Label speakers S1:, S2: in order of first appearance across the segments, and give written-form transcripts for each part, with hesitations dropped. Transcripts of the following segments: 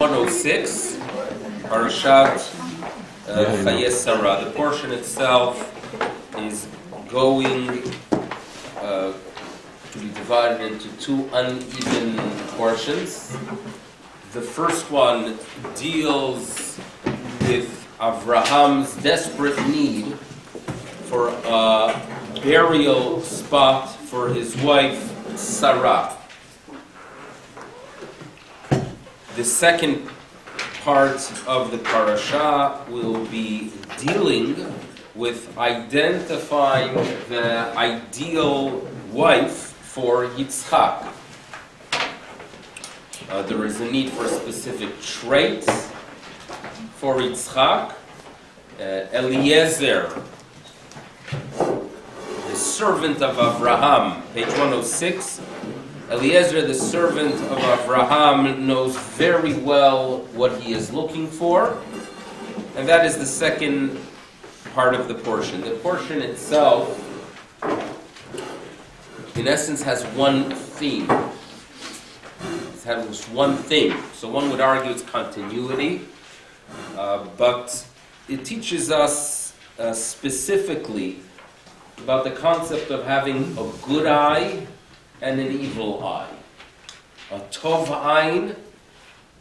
S1: 106, Parshat Chayei Sara. The portion itself is going to be divided into two uneven portions. The first one deals with Avraham's desperate need for a burial spot for his wife Sarah. The second part of the parasha will be dealing with identifying the ideal wife for Yitzchak. There is a need for specific traits for Yitzchak. Eliezer, the servant of Abraham, page 106. Eliezer, the servant of Abraham, knows very well what he is looking for, and that is the second part of the portion. The portion itself, in essence, has one theme. It has one thing. So one would argue it's continuity, but it teaches us specifically about the concept of having a good eye and an evil eye, a tov ayin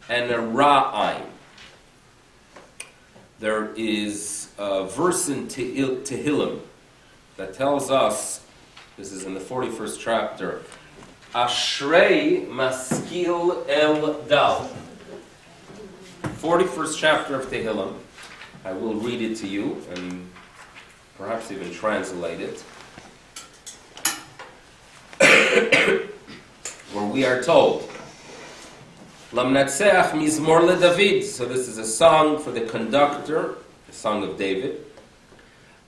S1: and a ra ayin. There is a verse in Tehillim that tells us, this is in the 41st chapter, Ashrei maskil el dal. 41st chapter of Tehillim. I will read it to you and perhaps even translate it. Where we are told, Lamnatseach mizmor leDavid. So this is a song for the conductor, the song of David.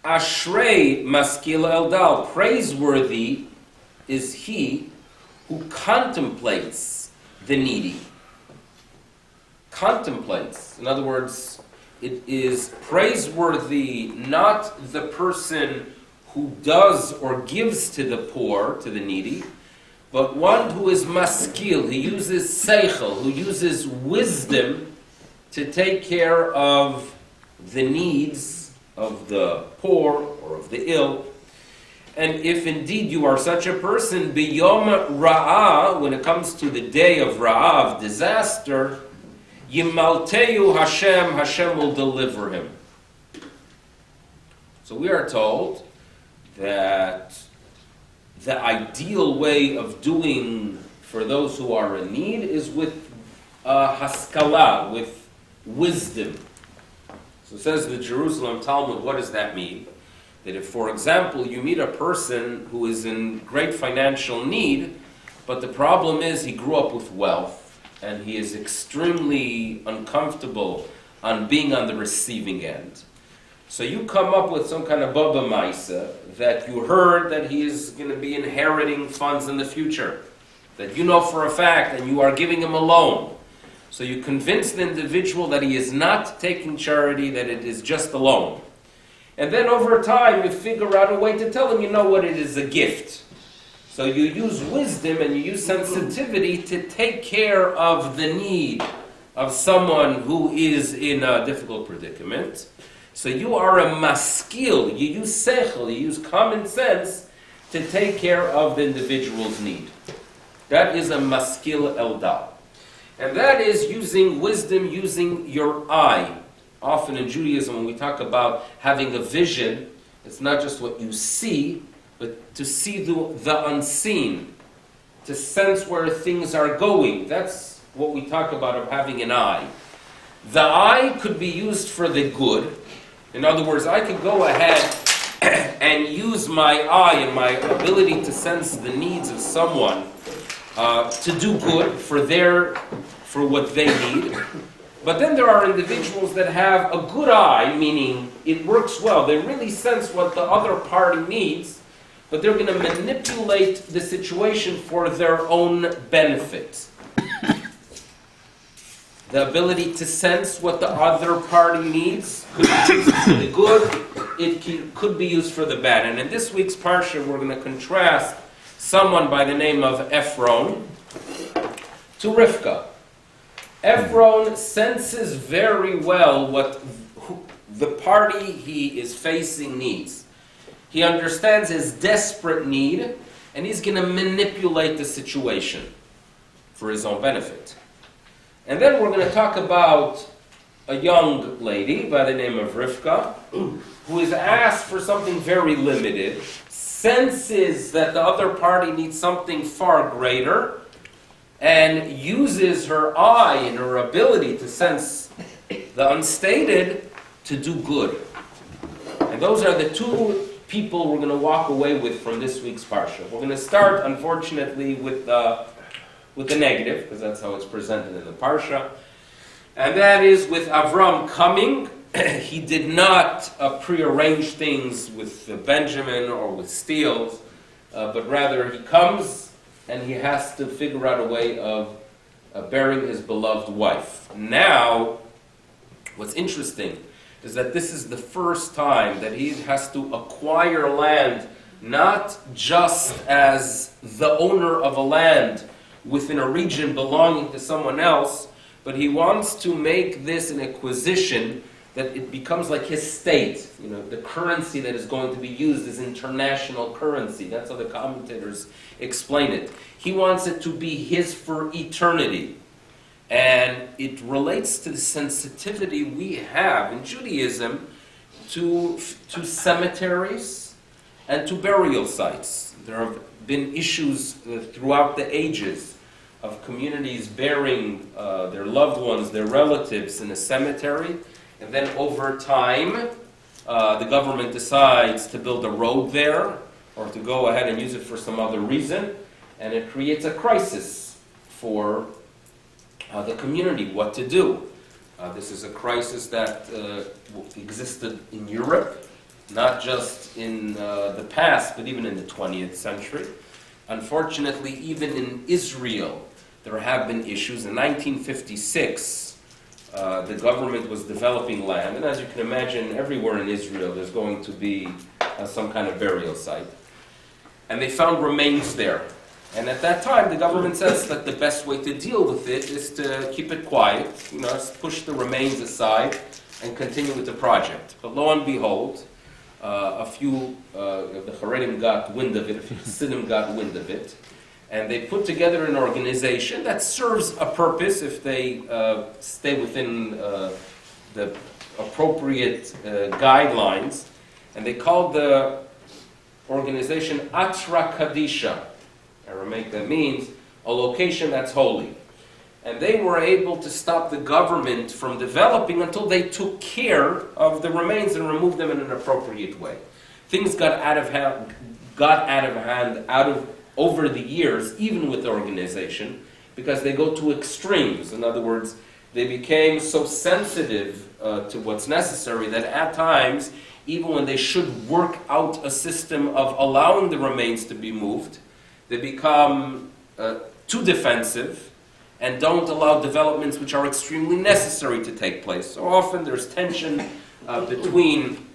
S1: Ashrei maskil eldal. Praiseworthy is he who contemplates the needy. Contemplates. In other words, it is praiseworthy not the person who does or gives to the poor, to the needy, but one who is maskil, who uses seichel, who uses wisdom to take care of the needs of the poor or of the ill. And if indeed you are such a person, biyom ra'ah, when it comes to the day of ra'ah, of disaster, yimalteyu Hashem, Hashem will deliver him. So we are told that the ideal way of doing for those who are in need is with haskalah, with wisdom. So says the Jerusalem Talmud, what does that mean? That if, for example, you meet a person who is in great financial need, but the problem is he grew up with wealth, and he is extremely uncomfortable on being on the receiving end. So you come up with some kind of baba maisa that you heard that he is going to be inheriting funds in the future, that you know for a fact, and you are giving him a loan. So you convince the individual that he is not taking charity, that it is just a loan. And then over time you figure out a way to tell him, you know what, it is a gift. So you use wisdom and you use sensitivity to take care of the need of someone who is in a difficult predicament. So you are a maskil, you use seichel, you use common sense to take care of the individual's need. That is a maskil eldal. And that is using wisdom, using your eye. Often in Judaism when we talk about having a vision, it's not just what you see, but to see the unseen, to sense where things are going. That's what we talk about of having an eye. The eye could be used for the good. In other words, I could go ahead and use my eye and my ability to sense the needs of someone to do good for what they need. But then there are individuals that have a good eye, meaning it works well. They really sense what the other party needs, but they're going to manipulate the situation for their own benefit. The ability to sense what the other party needs could be used for the good, it could be used for the bad. And in this week's Parsha, we're going to contrast someone by the name of Ephron to Rivka. Ephron senses very well what the party he is facing needs. He understands his desperate need, and he's going to manipulate the situation for his own benefit. And then we're going to talk about a young lady by the name of Rivka, who is asked for something very limited, senses that the other party needs something far greater, and uses her eye and her ability to sense the unstated to do good. And those are the two people we're going to walk away with from this week's Parsha. We're going to start, unfortunately, with the negative, because that's how it's presented in the Parsha. And that is with Avram coming. He did not prearrange things with Benjamin or with steals, but rather he comes and he has to figure out a way of burying his beloved wife. Now, what's interesting is that this is the first time that he has to acquire land, not just as the owner of a land within a region belonging to someone else, but he wants to make this an acquisition that it becomes like his state. You know, the currency that is going to be used is international currency. That's how the commentators explain it. He wants it to be his for eternity. And it relates to the sensitivity we have in Judaism to cemeteries and to burial sites. There have been issues throughout the ages of communities burying their loved ones, their relatives in a cemetery, and then over time the government decides to build a road there or to go ahead and use it for some other reason, and it creates a crisis for the community, what to do. This is a crisis that existed in Europe, not just in the past, but even in the 20th century. Unfortunately, even in Israel, there have been issues. In 1956, the government was developing land, and as you can imagine, everywhere in Israel there's going to be some kind of burial site. And they found remains there. And at that time, the government says that the best way to deal with it is to keep it quiet, push the remains aside and continue with the project. But lo and behold, a few of the Haredim got wind of it, a few Hasidim got wind of it, and they put together an organization that serves a purpose if they stay within the appropriate guidelines, and they called the organization Atra Kadisha. Aramaic, that means a location that's holy. And they were able to stop the government from developing until they took care of the remains and removed them in an appropriate way. Things got out of hand over the years, even with the organization, because they go to extremes. In other words, they became so sensitive to what's necessary that at times, even when they should work out a system of allowing the remains to be moved, they become too defensive and don't allow developments which are extremely necessary to take place. So often there's tension between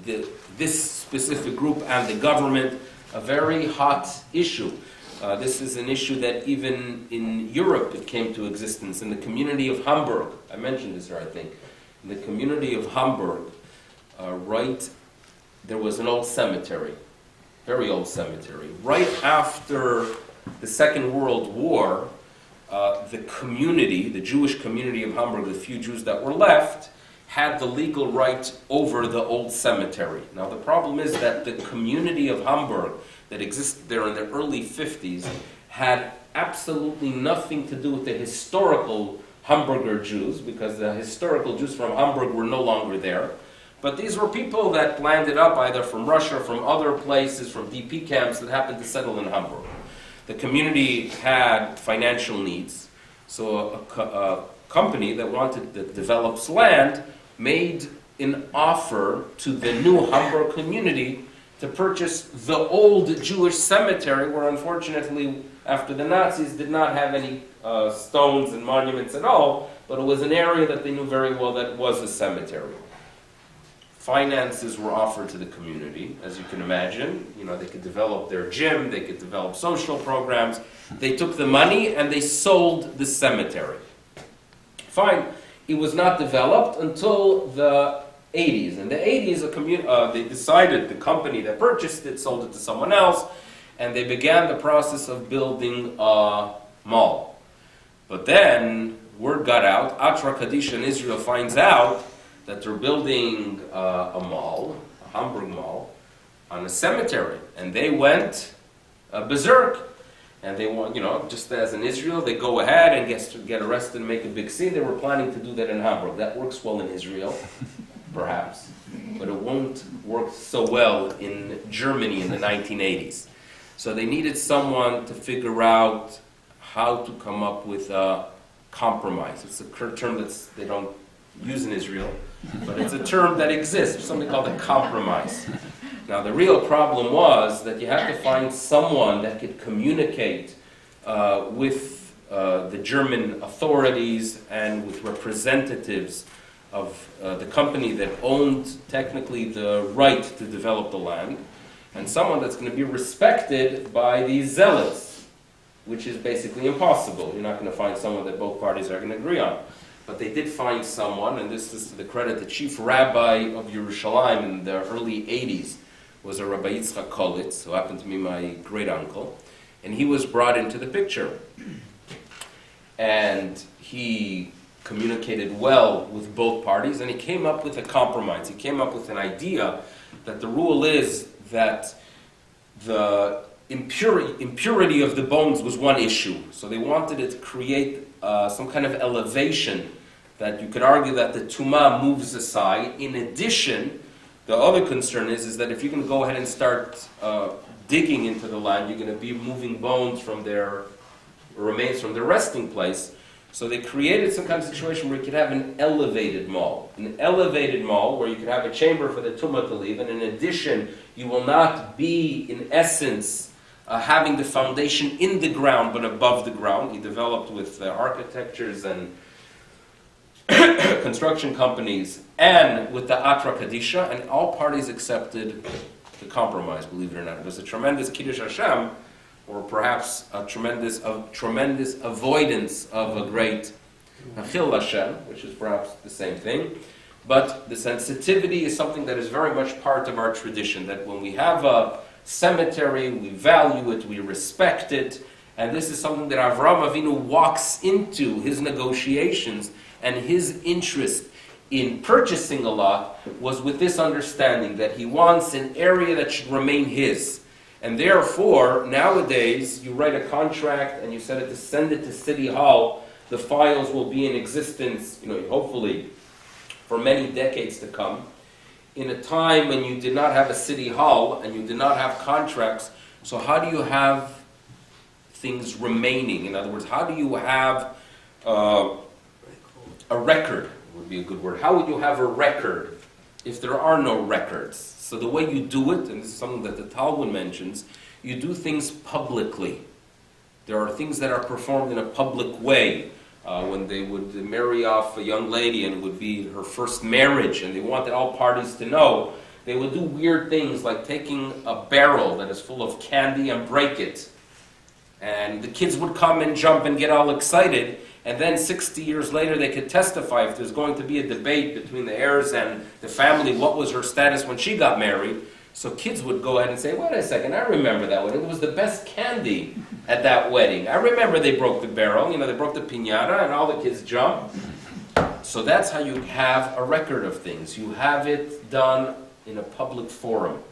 S1: this specific group and the government, a very hot issue. This is an issue that even in Europe it came to existence. In the community of Hamburg, I mentioned this here, I think. In the community of Hamburg, there was an old cemetery. Very old cemetery. Right after the Second World War, the community, the Jewish community of Hamburg, the few Jews that were left, had the legal right over the old cemetery. Now the problem is that the community of Hamburg that existed there in the early 50s had absolutely nothing to do with the historical Hamburger Jews, because the historical Jews from Hamburg were no longer there. But these were people that landed up either from Russia, from other places, from DP camps that happened to settle in Hamburg. The community had financial needs, so a company that wanted to develop land made an offer to the new Hamburg community to purchase the old Jewish cemetery, where unfortunately, after the Nazis, did not have any stones and monuments at all, but it was an area that they knew very well that was a cemetery. Finances were offered to the community, as you can imagine. They could develop their gym, they could develop social programs. They took the money and they sold the cemetery. Fine. It was not developed until the 80s. In the 80s, they decided, the company that purchased it sold it to someone else, and they began the process of building a mall. But then, word got out, Atra Kadisha in Israel finds out that they're building a mall, a Hamburg mall, on a cemetery. And they went berserk. And they want, just as in Israel, they go ahead and get arrested and make a big scene. They were planning to do that in Hamburg. That works well in Israel, perhaps. But it won't work so well in Germany in the 1980s. So they needed someone to figure out how to come up with a compromise. It's a term that they don't use in Israel, but it's a term that exists. There's something called a compromise. Now, the real problem was that you had to find someone that could communicate with the German authorities and with representatives of the company that owned technically the right to develop the land, and someone that's going to be respected by these zealots, which is basically impossible. You're not going to find someone that both parties are going to agree on. But they did find someone, and this is to the credit, the chief rabbi of Yerushalayim in the early 80s was a Rabbi Yitzchak Kolitz, who happened to be my great-uncle, and he was brought into the picture. And he communicated well with both parties, and he came up with a compromise. He came up with an idea that the rule is that the impurity of the bones was one issue. So they wanted it to create some kind of elevation that you could argue that the tumah moves aside. In addition, the other concern is that if you can go ahead and start digging into the land, you're going to be moving bones from their remains from their resting place. So they created some kind of situation where you could have an elevated mall. An elevated mall where you could have a chamber for the tumah to leave, and in addition, you will not be, in essence, having the foundation in the ground, but above the ground. He developed with architectures and construction companies, and with the Atra Kadisha, and all parties accepted the compromise, believe it or not. It was a tremendous Kiddush Hashem, or perhaps a tremendous avoidance of a great Chil Hashem, which is perhaps the same thing. But the sensitivity is something that is very much part of our tradition, that when we have a cemetery, we value it, we respect it, and this is something that Avraham Avinu walks into his negotiations, and his interest in purchasing a lot was with this understanding that he wants an area that should remain his. And therefore, nowadays, you write a contract and you send it to City Hall, the files will be in existence, hopefully for many decades to come. In a time when you did not have a City Hall and you did not have contracts, so how do you have things remaining? In other words, how do you have a record would be a good word. How would you have a record if there are no records? So the way you do it, and this is something that the Talmud mentions, you do things publicly. There are things that are performed in a public way. When they would marry off a young lady and it would be her first marriage and they wanted all parties to know, they would do weird things like taking a barrel that is full of candy and break it. And the kids would come and jump and get all excited. And then 60 years later, they could testify if there's going to be a debate between the heirs and the family, what was her status when she got married. So kids would go ahead and say, wait a second, I remember that wedding. It was the best candy at that wedding. I remember they broke the barrel, they broke the piñata, and all the kids jumped. So that's how you have a record of things. You have it done in a public forum.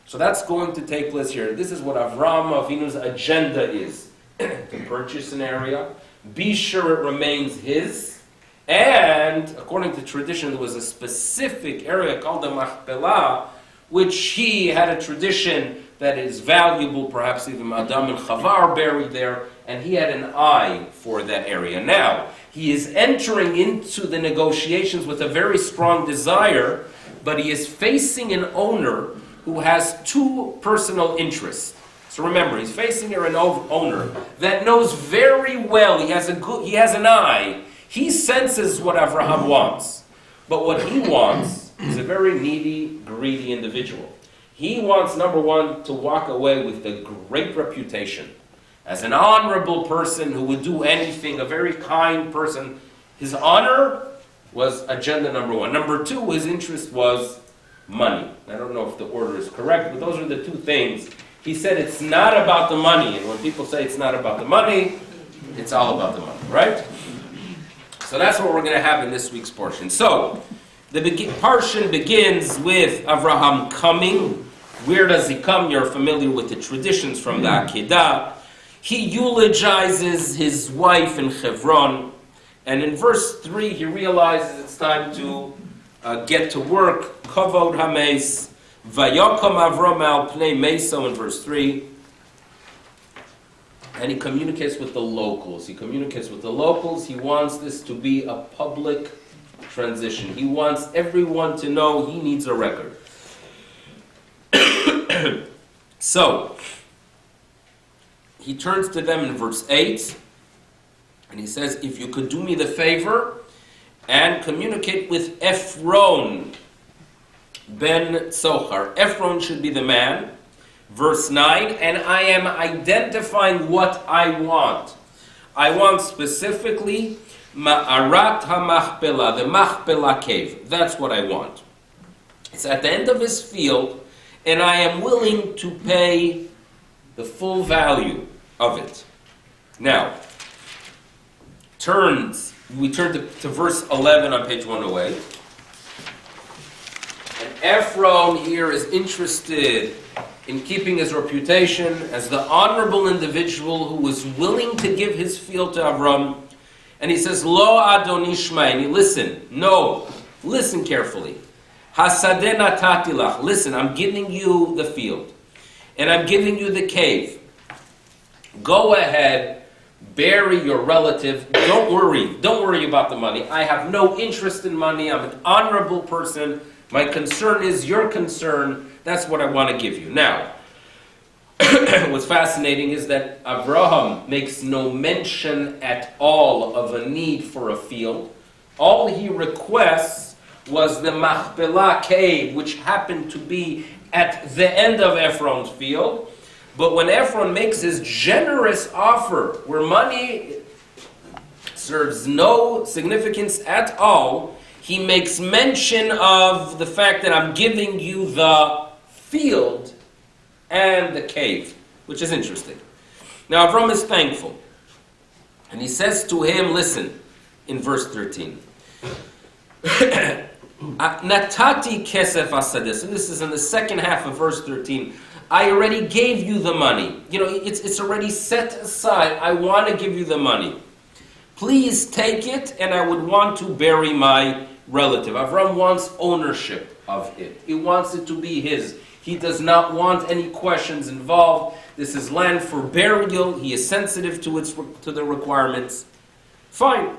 S1: So that's going to take place here. This is what Avraham Avinu's agenda is. To purchase an area, be sure it remains his, and according to tradition, there was a specific area called the Machpelah, which he had a tradition that is valuable, perhaps even Adam and Chava are buried there, and he had an eye for that area. Now, he is entering into the negotiations with a very strong desire, but he is facing an owner who has two personal interests. So remember, he's facing here an owner that knows very well, he has an eye. He senses what Avraham wants. But what he wants is a very needy, greedy individual. He wants, number one, to walk away with a great reputation as an honorable person who would do anything, a very kind person. His honor was agenda number one. Number two, his interest was money. I don't know if the order is correct, but those are the two things. He said it's not about the money, and when people say it's not about the money, it's all about the money, right? So that's what we're going to have in this week's portion. So, the portion begins with Avraham coming. Where does he come? You're familiar with the traditions from the Akedah. He eulogizes his wife in Hebron. And in verse 3, he realizes it's time to get to work. Kavod hameis, vayokom Avram al pnei meso in verse 3. And he communicates with the locals. He wants this to be a public transition. He wants everyone to know he needs a record. So, he turns to them in verse 8, and he says, if you could do me the favor and communicate with Ephron ben Tzochar. Ephron should be the man. Verse 9, and I am identifying what I want. I want specifically Ma'arat HaMachpelah, the Machpelah cave. That's what I want. It's at the end of his field, and I am willing to pay the full value of it. Now, we turn to verse 11 on page 108. And Ephron here is interested in keeping his reputation as the honorable individual who was willing to give his field to Avram. And he says, Lo Adoni Shmaini, listen carefully. Hasadeh natati lach, listen, I'm giving you the field. And I'm giving you the cave. Go ahead, bury your relative. Don't worry about the money. I have no interest in money. I'm an honorable person. My concern is your concern. That's what I want to give you. Now, what's fascinating is that Abraham makes no mention at all of a need for a field. All he requests was the Machpelah cave, which happened to be at the end of Ephron's field. But when Ephron makes his generous offer, where money serves no significance at all, he makes mention of the fact that I'm giving you the field and the cave, which is interesting. Now Avram is thankful. And he says to him, listen, in verse 13. Natati kesef asadeh. So this is in the second half of verse 13. I already gave you the money. It's already set aside. I want to give you the money. Please take it, and I would want to bury my relative. Avram wants ownership of it. He wants it to be his. He does not want any questions involved. This is land for burial. He is sensitive to the requirements. Fine.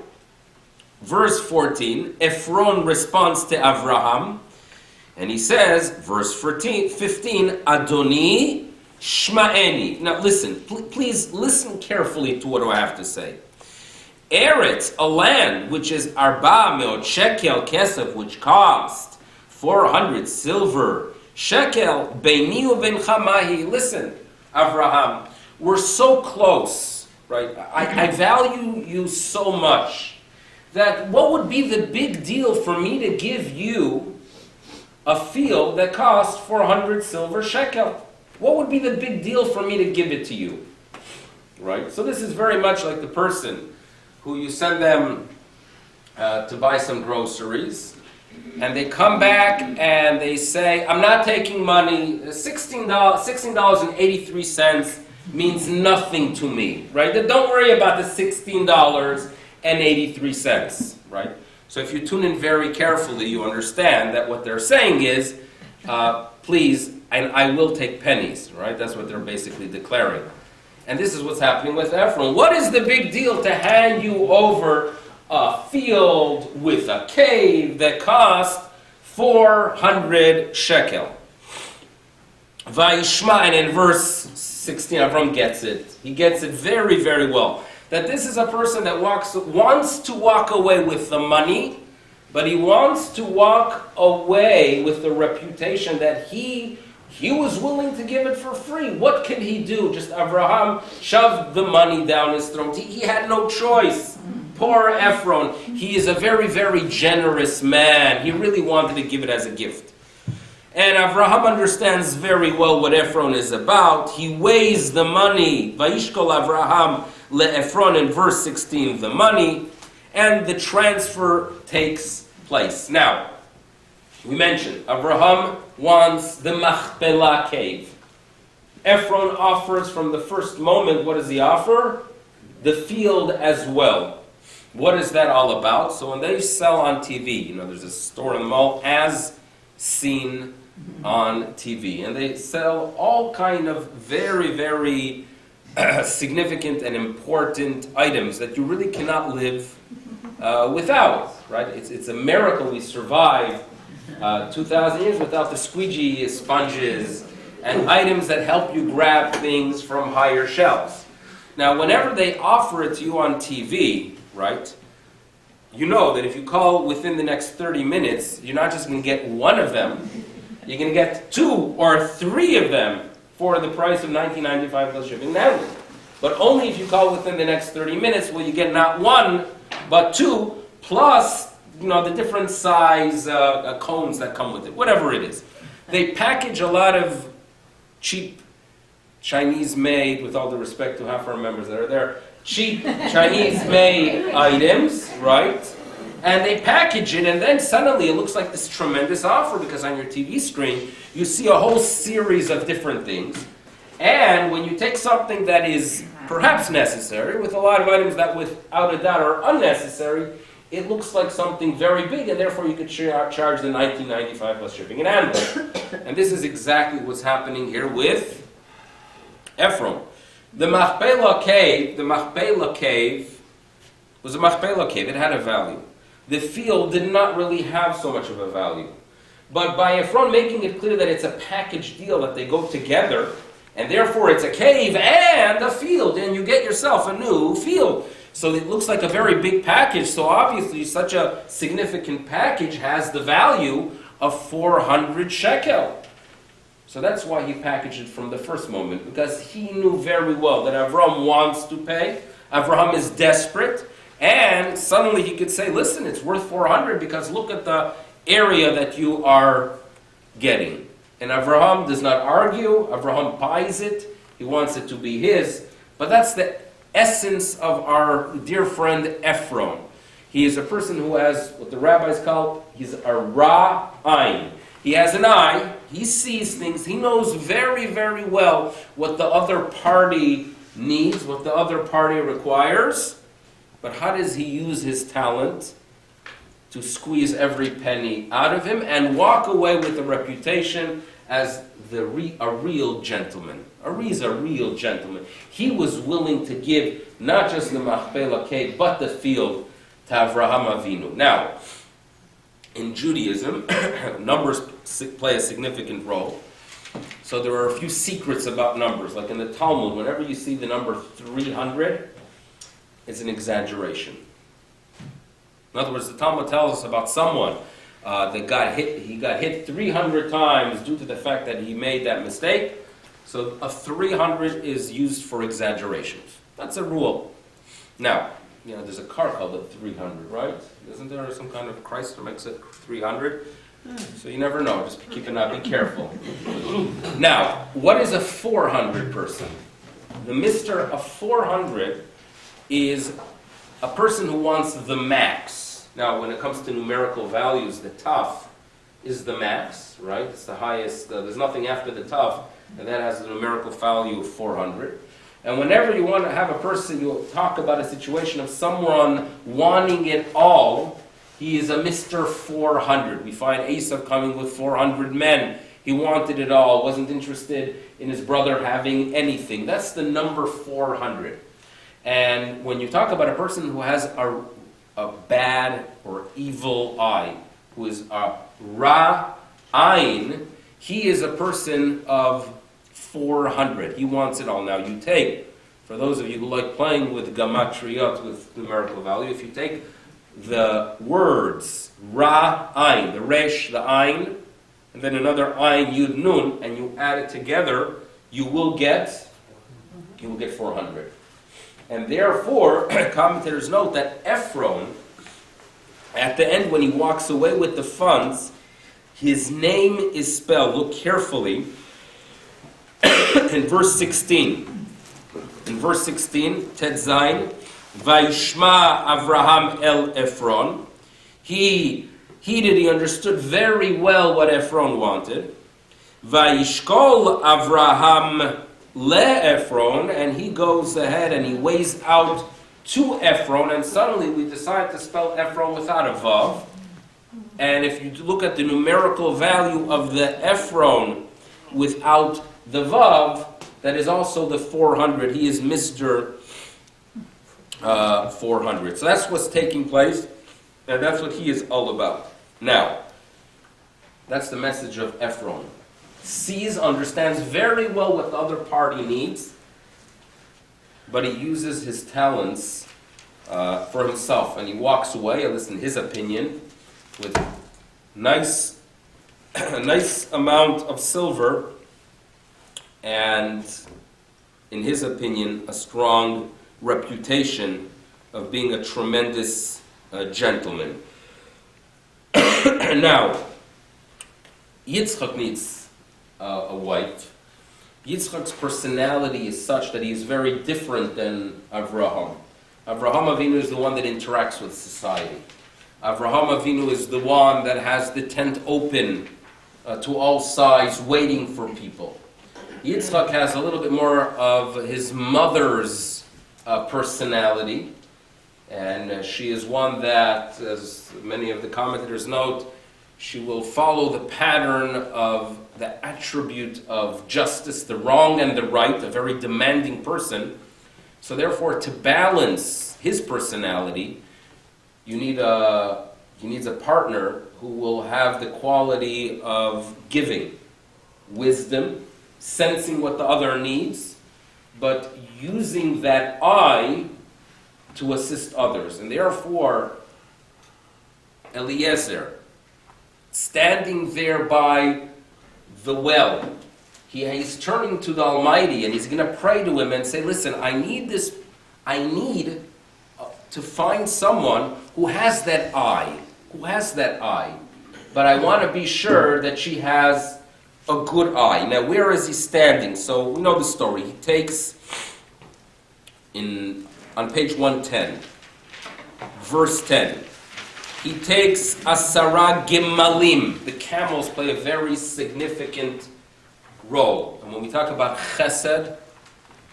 S1: Verse 14, Ephron responds to Avraham, and he says, verse 15, Adoni Shma'eni. Now listen, please listen carefully to what I have to say. Eretz, a land which is Arba Meot Shekel Kesef, which cost 400 silver shekel, Beini u'ben Chamahi. Listen, Avraham, we're so close, right? I value you so much that what would be the big deal for me to give you a field that costs 400 silver shekel? What would be the big deal for me to give it to you? Right? So this is very much like the person who you send them to buy some groceries, and they come back and they say, I'm not taking money, $16.83 means nothing to me, right? Don't worry about the $16.83, right? So if you tune in very carefully, you understand that what they're saying is, please, and I will take pennies, right? That's what they're basically declaring. And this is what's happening with Ephron. What is the big deal to hand you over a field with a cave that cost 400 shekel? Vayishma, and in verse 16, Ephron gets it. He gets it very, very well. That this is a person that wants to walk away with the money, but he wants to walk away with the reputation that he was willing to give it for free. What can he do? Just Abraham shoved the money down his throat. He had no choice. Poor Ephron. He is a very, very generous man. He really wanted to give it as a gift. And Avraham understands very well what Ephron is about. He weighs the money. Vayishkol Avraham le'Ephron in verse 16, the money, and the transfer takes place. Now, we mentioned Avraham wants the Machpelah cave. Ephron offers from the first moment, what does he offer? The field as well. What is that all about? So when they sell on TV, there's a store in the mall, as seen on TV, and they sell all kind of very, very significant and important items that you really cannot live without, right? It's a miracle we survived 2,000 years without the squeegee sponges and items that help you grab things from higher shelves. Now, whenever they offer it to you on TV, right, you know that if you call within the next 30 minutes, you're not just going to get one of them, you're going to get 2 or 3 of them for the price of $19.95 plus shipping and handling. But only if you call within the next 30 minutes will you get not 1, but 2, plus the different size cones that come with it, whatever it is. They package a lot of cheap Chinese-made, with all due respect to half our members that are there, cheap Chinese-made items, right? And they package it, and then suddenly it looks like this tremendous offer, because on your TV screen, you see a whole series of different things. And when you take something that is perhaps necessary, with a lot of items that without a doubt are unnecessary, it looks like something very big, and therefore you could charge the $19.95 plus shipping and handling. And this is exactly what's happening here with Ephron. The Machpelah cave was a Machpelah cave. It had a value. The field did not really have so much of a value. But by Ephron making it clear that it's a package deal, that they go together, and therefore it's a cave and a field, and you get yourself a new field. So it looks like a very big package. So obviously such a significant package has the value of 400 shekel. So that's why he packaged it from the first moment, because he knew very well that Avraham wants to pay. Avraham is desperate, and suddenly he could say, listen, it's worth 400 because look at the area that you are getting. And Avraham does not argue. Avraham buys it. He wants it to be his. But that's the essence of our dear friend Ephron. He is a person who has what the rabbis call, he's a ra'ayin. He has an eye, he sees things, he knows very, very well what the other party needs, what the other party requires. But how does he use his talent to squeeze every penny out of him and walk away with a reputation as a real gentleman? He's a real gentleman. He was willing to give not just the Machpelah cave, but the field to Avraham Avinu. Now, in Judaism, numbers play a significant role. So there are a few secrets about numbers. Like in the Talmud, whenever you see the number 300, it's an exaggeration. In other words, the Talmud tells us about someone that got hit. He got hit 300 times due to the fact that he made that mistake. So a 300 is used for exaggerations. That's a rule. Now, there's a car called a 300, right? Isn't there some kind of Chrysler makes it 300? So you never know. Just keep an eye. Be careful. Now, what is a 400 person? The Mister of 400 is a person who wants the max. Now, when it comes to numerical values, the taf is the max, right? It's the highest. There's nothing after the taf, and that has a numerical value of 400. And whenever you want to have a person, you talk about a situation of someone wanting it all, he is a Mr. 400. We find Esav coming with 400 men. He wanted it all, wasn't interested in his brother having anything. That's the number 400. And when you talk about a person who has a bad or evil eye, who is a ra'ayin, he is a person of 400. He wants it all. Now you take, for those of you who like playing with gematriyot, with numerical value, if you take the words ra'ayin, the resh, the ayin, and then another ayin, yud, nun, and you add it together, you will get 400. And therefore, commentators note that Ephron, at the end when he walks away with the funds, his name is spelled, look carefully, in verse 16. In verse 16, Tet Zayin, Vayishma Avraham el Ephron. He understood very well what Ephron wanted. Vayishkol Avraham le-Ephron, and he goes ahead and he weighs out to Ephron, and suddenly we decide to spell Ephron without a vav. And if you look at the numerical value of the Ephron without the vav, that is also the 400. He is Mr. 400. So that's what's taking place, and that's what he is all about. Now, that's the message of Ephron. Sees, understands very well what the other party needs, but he uses his talents for himself, and he walks away, at least in his opinion, with a nice amount of silver, and in his opinion, a strong reputation of being a tremendous gentleman. Now, Yitzchak needs a wife. Yitzchak's personality is such that he is very different than Avraham. Avraham Avinu is the one that interacts with society. Avraham Avinu is the one that has the tent open to all sides, waiting for people. Yitzchak has a little bit more of his mother's personality, and she is one that, as many of the commentators note, she will follow the pattern of the attribute of justice, the wrong and the right, a very demanding person. So therefore, to balance his personality, he needs a partner who will have the quality of giving, wisdom, sensing what the other needs, but using that eye to assist others. And therefore, Eliezer, standing there by the well, he's turning to the Almighty, and he's going to pray to him and say, listen, I need to find someone who has that eye, but I want to be sure that she has a good eye. Now, where is he standing? So we know the story. He takes, on page 110, verse 10, he takes Asara Gemalim. The camels play a very significant role. And when we talk about chesed,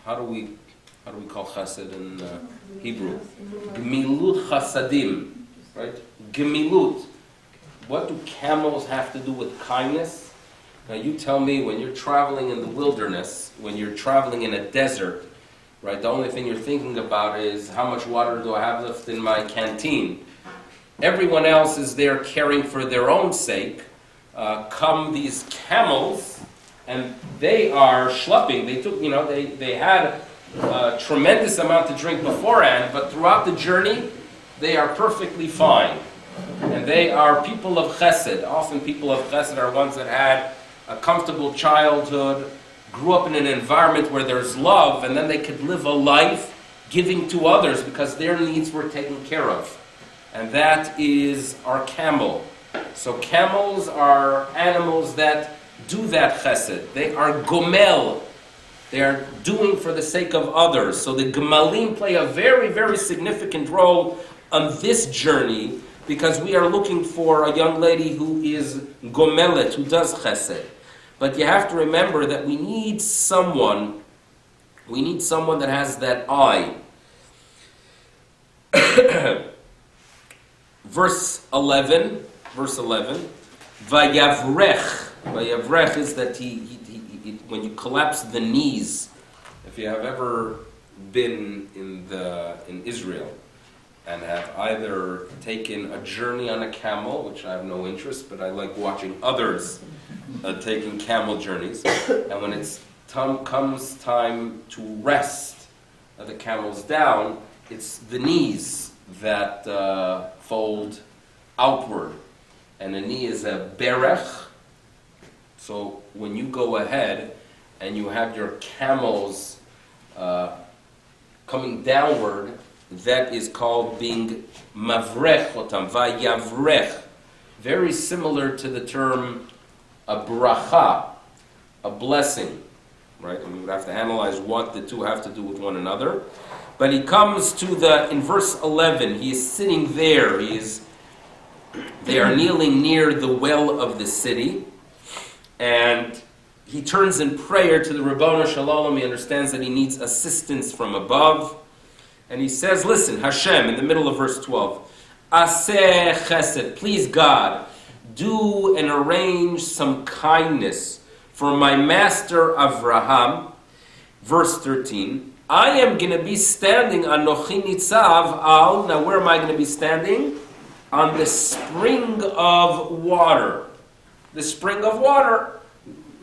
S1: how do we call chesed in Hebrew? Gemilut chasadim, right? Gemilut. What do camels have to do with kindness? Now you tell me, when you're traveling in the wilderness, when you're traveling in a desert, right? The only thing you're thinking about is how much water do I have left in my canteen? Everyone else is there caring for their own sake. Come these camels, and they are schlepping. They had a tremendous amount to drink beforehand, but throughout the journey, they are perfectly fine. And they are people of chesed. Often people of chesed are ones that had a comfortable childhood, grew up in an environment where there's love, and then they could live a life giving to others because their needs were taken care of. And that is our camel. So camels are animals that do that chesed. They are gomel. They are doing for the sake of others. So the gemalim play a very, very significant role on this journey, because we are looking for a young lady who is gomelet, who does chesed. But you have to remember that we need someone that has that eye. Verse 11, Vayavrech is that he when you collapse the knees, if you have ever been in Israel and have either taken a journey on a camel, which I have no interest, but I like watching others taking camel journeys, and when comes time to rest the camels down, it's the knees that fold outward, and the knee is a berech. So when you go ahead and you have your camels coming downward, that is called being mavrech otam, vayavrech. Very similar to the term a bracha, a blessing, right? And we would have to analyze what the two have to do with one another. But he comes to in verse 11, he is sitting there, they are kneeling near the well of the city, and he turns in prayer to the Ribono Shel Olam. He understands that he needs assistance from above, and he says, listen, Hashem, in the middle of verse 12, Aseh chesed, please God, do and arrange some kindness for my master Avraham. Verse 13, I am going to be standing, Anochi nitzav al, now where am I going to be standing? On the spring of water. The spring of water.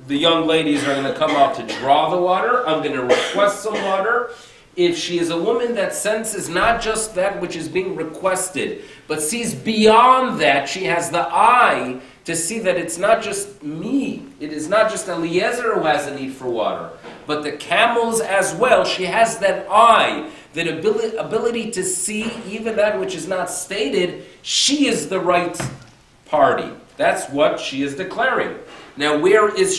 S1: The young ladies are going to come out to draw the water. I'm going to request some water. If she is a woman that senses not just that which is being requested, but sees beyond that, she has the eye to see that it's not just me, it is not just Eliezer who has a need for water, but the camels as well. She has that eye, that ability to see even that which is not stated. She is the right party. That's what she is declaring. Now, where does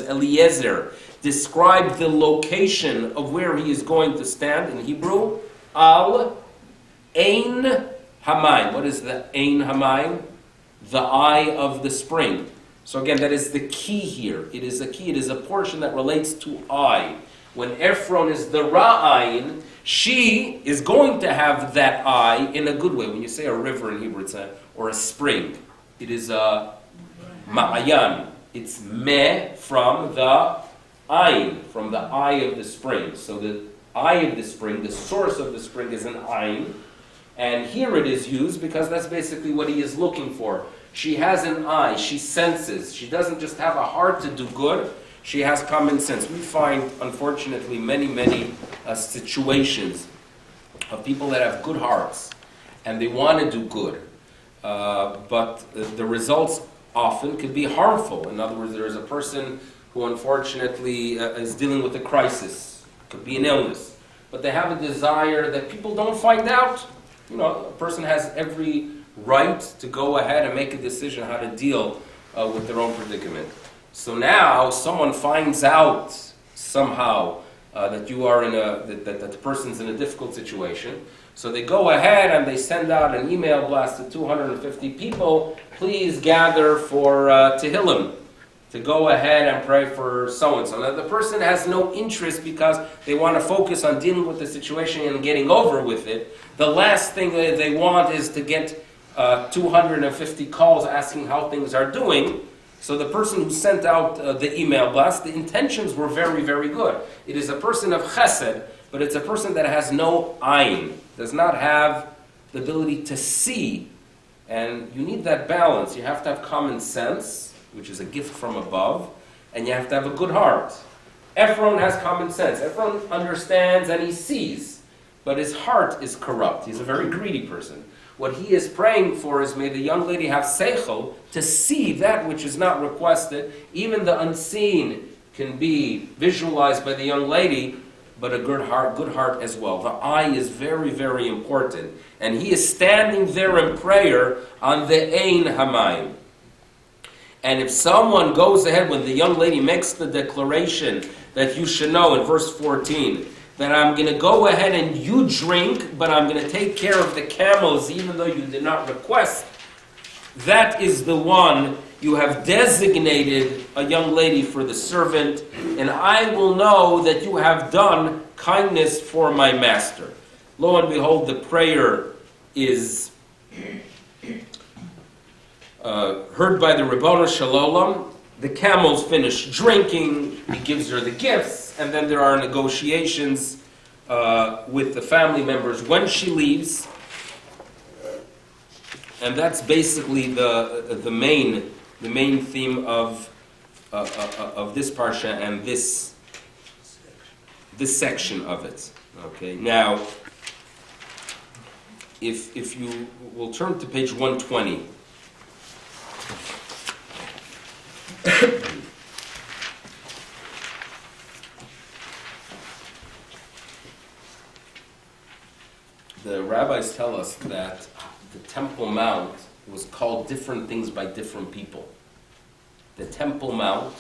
S1: Eliezer describe the location of where he is going to stand in Hebrew? Al Ein Hamayim. What is the Ein Hamayim? The eye of the spring. So again, that is the key here. It is a key. It is a portion that relates to eye. When Ephron is the Ra'ayin, she is going to have that eye in a good way. When you say a river in Hebrew, or a spring, it is a Ma'ayan. It's meh from the ayin, from the eye of the spring. So the eye of the spring, the source of the spring is an ayin. And here it is used because that's basically what he is looking for. She has an eye, she senses. She doesn't just have a heart to do good, she has common sense. We find, unfortunately, many situations of people that have good hearts and they want to do good, but the results often could be harmful. In other words, there is a person who unfortunately is dealing with a crisis, could be an illness, but they have a desire that people don't find out. You know, a person has every right to go ahead and make a decision how to deal with their own predicament. So now someone finds out somehow that you are that the person's in a difficult situation. So they go ahead and they send out an email blast to 250 people. Please gather for Tehillim, to go ahead and pray for so-and-so. Now the person has no interest because they want to focus on dealing with the situation and getting over with it. The last thing that they want is to get 250 calls asking how things are doing. So the person who sent out the email blast, the intentions were very, very good. It is a person of chesed, but it's a person that has no ayin, does not have the ability to see. And you need that balance. You have to have common sense, which is a gift from above, and you have to have a good heart. Ephron has common sense. Ephron understands and he sees, but his heart is corrupt. He's a very greedy person. What he is praying for is, may the young lady have seichel to see that which is not requested. Even the unseen can be visualized by the young lady, but a good heart as well. The eye is very, very important. And he is standing there in prayer on the Ein Hamayim. And if someone goes ahead, when the young lady makes the declaration that you should know in verse 14, that I'm going to go ahead and you drink, but I'm going to take care of the camels even though you did not request, that is the one you have designated a young lady for the servant, and I will know that you have done kindness for my master. Lo and behold, the prayer is heard by the Ribono Shel Olam. The camels finish drinking, he gives her the gifts, and then there are negotiations with the family members when she leaves. And that's basically the main theme of this parsha and this section of it. Okay, now if you will turn to page 120. rabbis tell us that the Temple Mount was called different things by different people. The Temple Mount,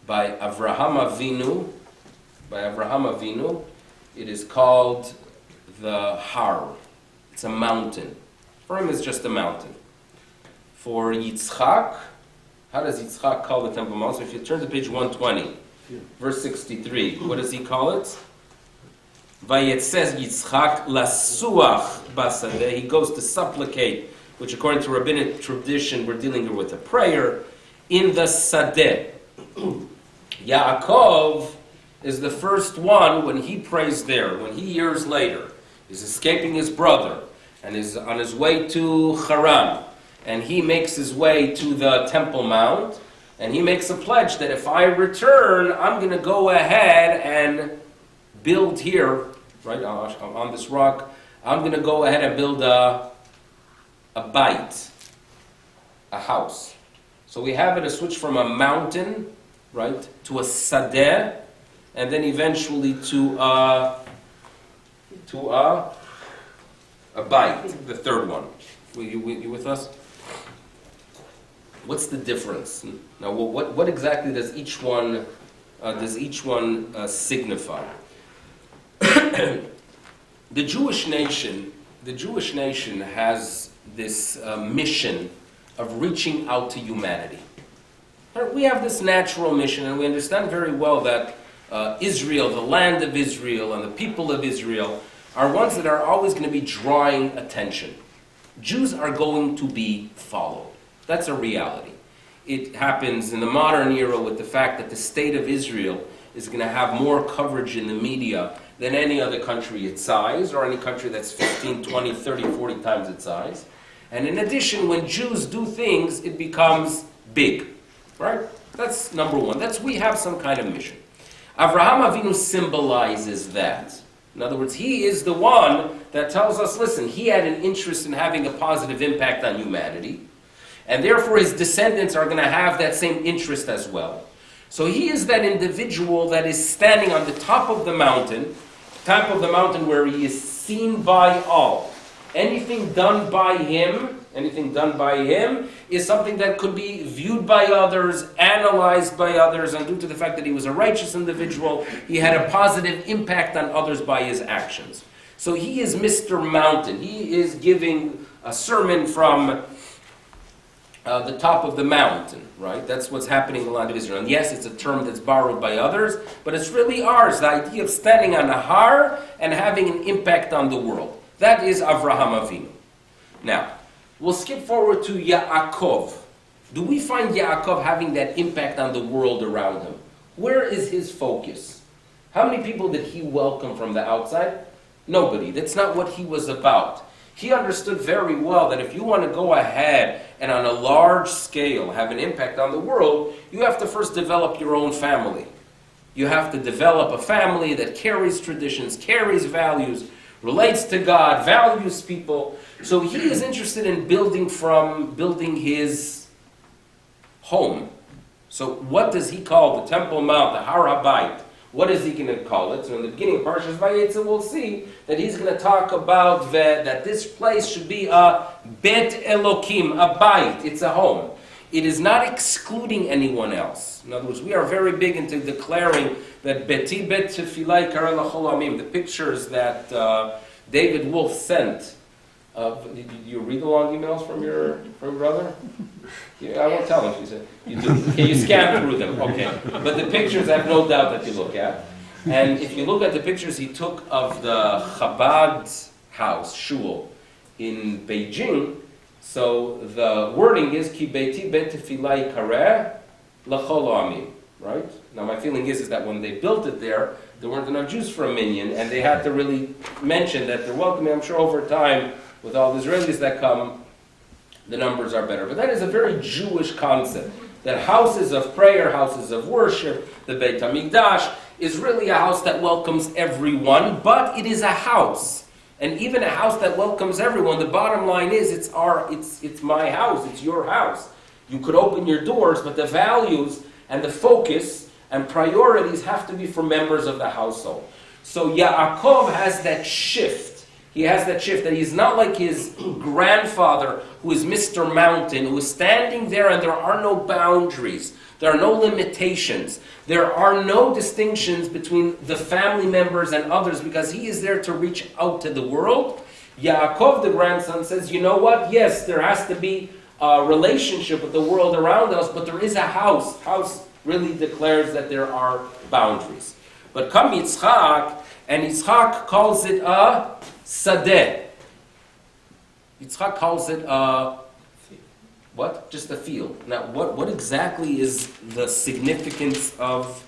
S1: by Avraham Avinu, it is called the Har. It's a mountain. For him, it's just a mountain. For Yitzchak, how does Yitzchak call the Temple Mount? So if you turn to page 120, verse 63, what does he call it? Vayetzez Yitzchak lasuach basadeh. He goes to supplicate, which according to rabbinic tradition, we're dealing here with a prayer, in the sadeh. Yaakov is the first one when he prays there, when he years later is escaping his brother and is on his way to Haran, and he makes his way to the Temple Mount, and he makes a pledge that if I return, I'm going to go ahead and build here, right, on this rock, I'm going to go ahead and build a bait, a house. So we have it a switch from a mountain, right, to a sadeh, and then eventually to a bait, the third one. You with us? What's the difference? Now, what exactly does each one signify? The Jewish nation has this mission of reaching out to humanity. We have this natural mission, and we understand very well that Israel, the land of Israel, and the people of Israel are ones that are always going to be drawing attention. Jews are going to be followed. That's a reality. It happens in the modern era with the fact that the state of Israel is going to have more coverage in the media than any other country its size, or any country that's 15, 20, 30, 40 times its size. And in addition, when Jews do things, it becomes big. Right? That's number one. We have some kind of mission. Avraham Avinu symbolizes that. In other words, he is the one that tells us, listen, he had an interest in having a positive impact on humanity, and therefore his descendants are going to have that same interest as well. So he is that individual that is standing on the top of the mountain where he is seen by all. Anything done by him is something that could be viewed by others, analyzed by others, and due to the fact that he was a righteous individual, he had a positive impact on others by his actions. So he is Mr. Mountain. He is giving a sermon from the top of the mountain, right? That's what's happening in the land of Israel. And yes, it's a term that's borrowed by others, but it's really ours, the idea of standing on a har and having an impact on the world. That is Avraham Avinu. Now, we'll skip forward to Yaakov. Do we find Yaakov having that impact on the world around him? Where is his focus? How many people did he welcome from the outside? Nobody. That's not what he was about. He understood very well that if you want to go ahead and on a large scale have an impact on the world, you have to first develop your own family. You have to develop a family that carries traditions, carries values, relates to God, values people. So he is interested in building his home. So what does he call the Temple Mount, the Har HaBayit? What is he going to call it? So in the beginning of Parshat Chayei Sara, we'll see that he's going to talk about that this place should be a Bet Elokim, a bayit. It's a home. It is not excluding anyone else. In other words, we are very big into declaring that Beti Bet Tefilai Kara L'chol Amim, the pictures that David Wolf sent. Did you read the long emails from your brother? Yeah, I won't tell him. She said, you do. Okay, you scan through them. Okay. But the pictures, I have no doubt that you look at. And if you look at the pictures he took of the Chabad house, shul, in Beijing, so the wording is, Ki beiti bet tefilai kareh l'chol ha'amim. Right? Now my feeling is that when they built it there weren't enough Jews for a minyan, and they had to really mention that they're welcoming. I'm sure over time, with all the Israelis that come, the numbers are better. But that is a very Jewish concept, that houses of prayer, houses of worship, the Beit HaMikdash, is really a house that welcomes everyone, but it is a house. And even a house that welcomes everyone, the bottom line is, it's my house, it's your house. You could open your doors, but the values and the focus and priorities have to be for members of the household. So Yaakov has that shift He has that shift, that he's not like his grandfather, who is Mr. Mountain, who is standing there and there are no boundaries. There are no limitations. There are no distinctions between the family members and others, because he is there to reach out to the world. Yaakov, the grandson, says, you know what? Yes, there has to be a relationship with the world around us, but there is a house. House really declares that there are boundaries. But come Yitzchak, and Yitzchak calls it a sadeh. Yitzchak calls it a what? Just a field. Now, what exactly is the significance of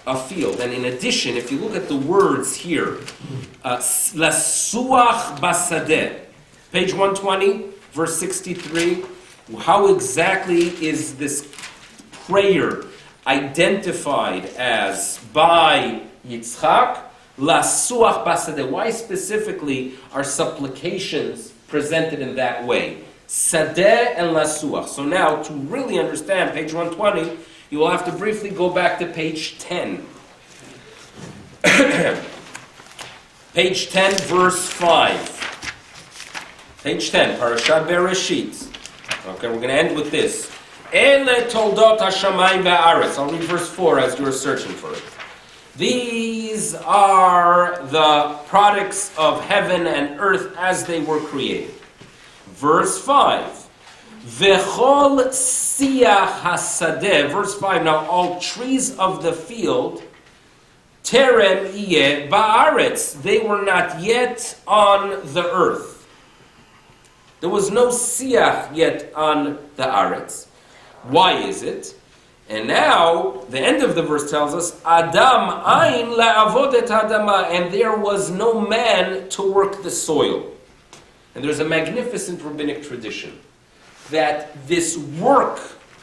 S1: a field? And in addition, if you look at the words here, lasuach basadeh, page 120, verse 63, how exactly is this prayer identified as by Yitzchak? Lasuach basadeh. Why specifically are supplications presented in that way? Sadeh and lasuach. So now, to really understand page 120, you will have to briefly go back to page 10. Page 10, verse 5. Page 10, Parashat Bereshit. Okay, we're going to end with this. Ele toldot hashamayim va'aretz. I'll read verse 4 as you're searching for it. These are the products of heaven and earth as they were created. Verse 5. V'chol siyach hasadeh. Verse 5. Now all trees of the field, terem iye ba'aretz. They were not yet on the earth. There was no siyach yet on the aretz. Why is it? And now, the end of the verse tells us, Adam ain la'avod et adama, and there was no man to work the soil. And there's a magnificent rabbinic tradition that this work,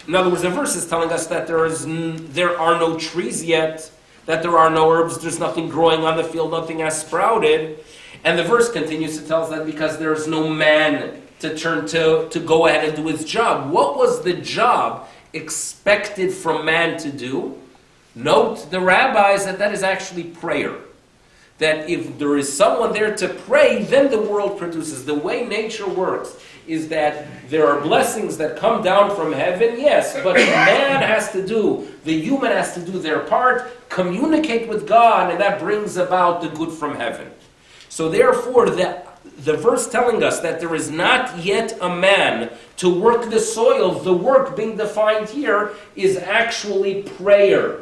S1: in other words, the verse is telling us that there are no trees yet, that there are no herbs, there's nothing growing on the field, nothing has sprouted. And the verse continues to tell us that because there's no man to turn to go ahead and do his job. What was the job expected from man to do? Note the rabbis that is actually prayer. That if there is someone there to pray, then the world produces. The way nature works is that there are blessings that come down from heaven, yes, but man has to do, the human has to do their part, communicate with God, and that brings about the good from heaven. So therefore, the verse telling us that there is not yet a man to work the soil, the work being defined here is actually prayer.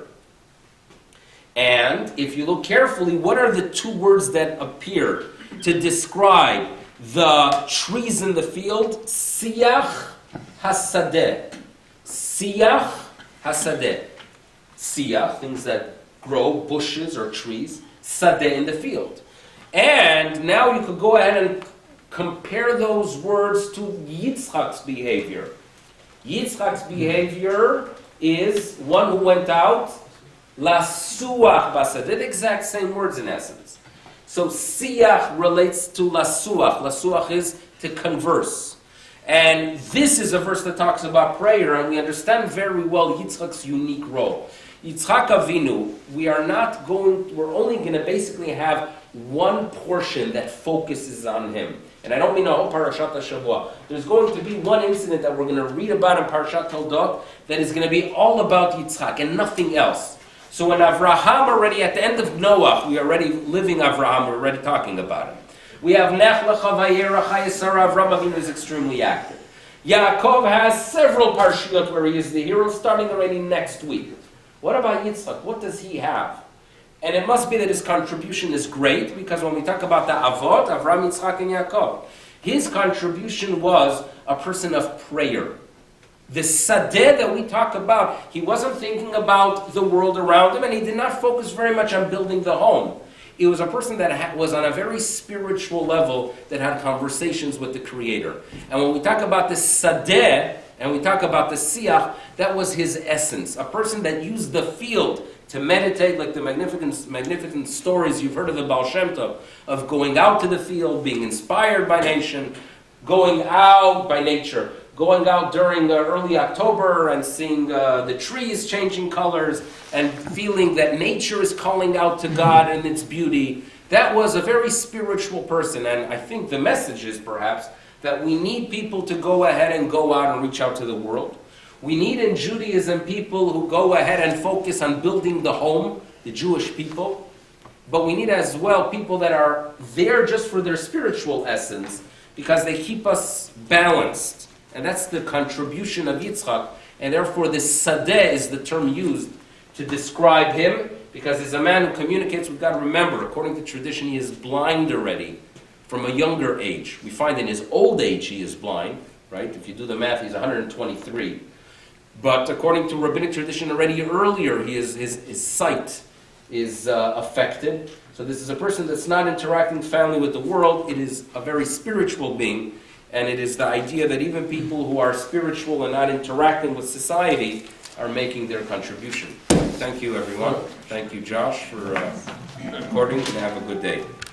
S1: And if you look carefully, what are the two words that appear to describe the trees in the field? Siyach hasadeh. Siyach hasadeh. Siyach, things that grow, bushes or trees. Sadeh, in the field. And now you could go ahead and compare those words to Yitzchak's behavior. Yitzchak's behavior is one who went out, lasuach basadeh, the exact same words in essence. So siyach relates to lasuach. Lasuach is to converse. And this is a verse that talks about prayer, and we understand very well Yitzchak's unique role. Yitzchak Avinu, we're only going to basically have one portion that focuses on him. And I don't mean a whole Parashat HaShavua. There's going to be one incident that we're going to read about in Parashat Toldot that is going to be all about Yitzchak and nothing else. So when Avraham already, at the end of Noah, we are already living Avraham, we're already talking about him. We have Nech L'Chavayei Chayei Avraham Avinu is extremely active. Yaakov has several Parshiot where he is the hero, starting already next week. What about Yitzchak? What does he have? And it must be that his contribution is great, because when we talk about the Avot, Avraham, Yitzchak, and Yaakov, his contribution was a person of prayer. The Sadeh that we talk about, he wasn't thinking about the world around him, and he did not focus very much on building the home. It was a person that was on a very spiritual level, that had conversations with the Creator. And when we talk about the Sadeh, and we talk about the Siyach, that was his essence. A person that used the field to meditate, like the magnificent stories you've heard of the Baal Shem Tov, of going out to the field, being inspired by nature, going out during early October and seeing the trees changing colors and feeling that nature is calling out to God and its beauty. That was a very spiritual person, and I think the message is perhaps that we need people to go ahead and go out and reach out to the world. We need in Judaism people who go ahead and focus on building the home, the Jewish people. But we need as well people that are there just for their spiritual essence, because they keep us balanced. And that's the contribution of Yitzchak. And therefore this sadeh is the term used to describe him, because he's a man who communicates. We've got to remember, according to tradition, he is blind already from a younger age. We find in his old age he is blind, right? If you do the math, he's 123. But according to rabbinic tradition, already earlier, his sight is affected. So this is a person that's not interacting family with the world. It is a very spiritual being. And it is the idea that even people who are spiritual and not interacting with society are making their contribution. Thank you, everyone. Thank you, Josh, for recording, and have a good day.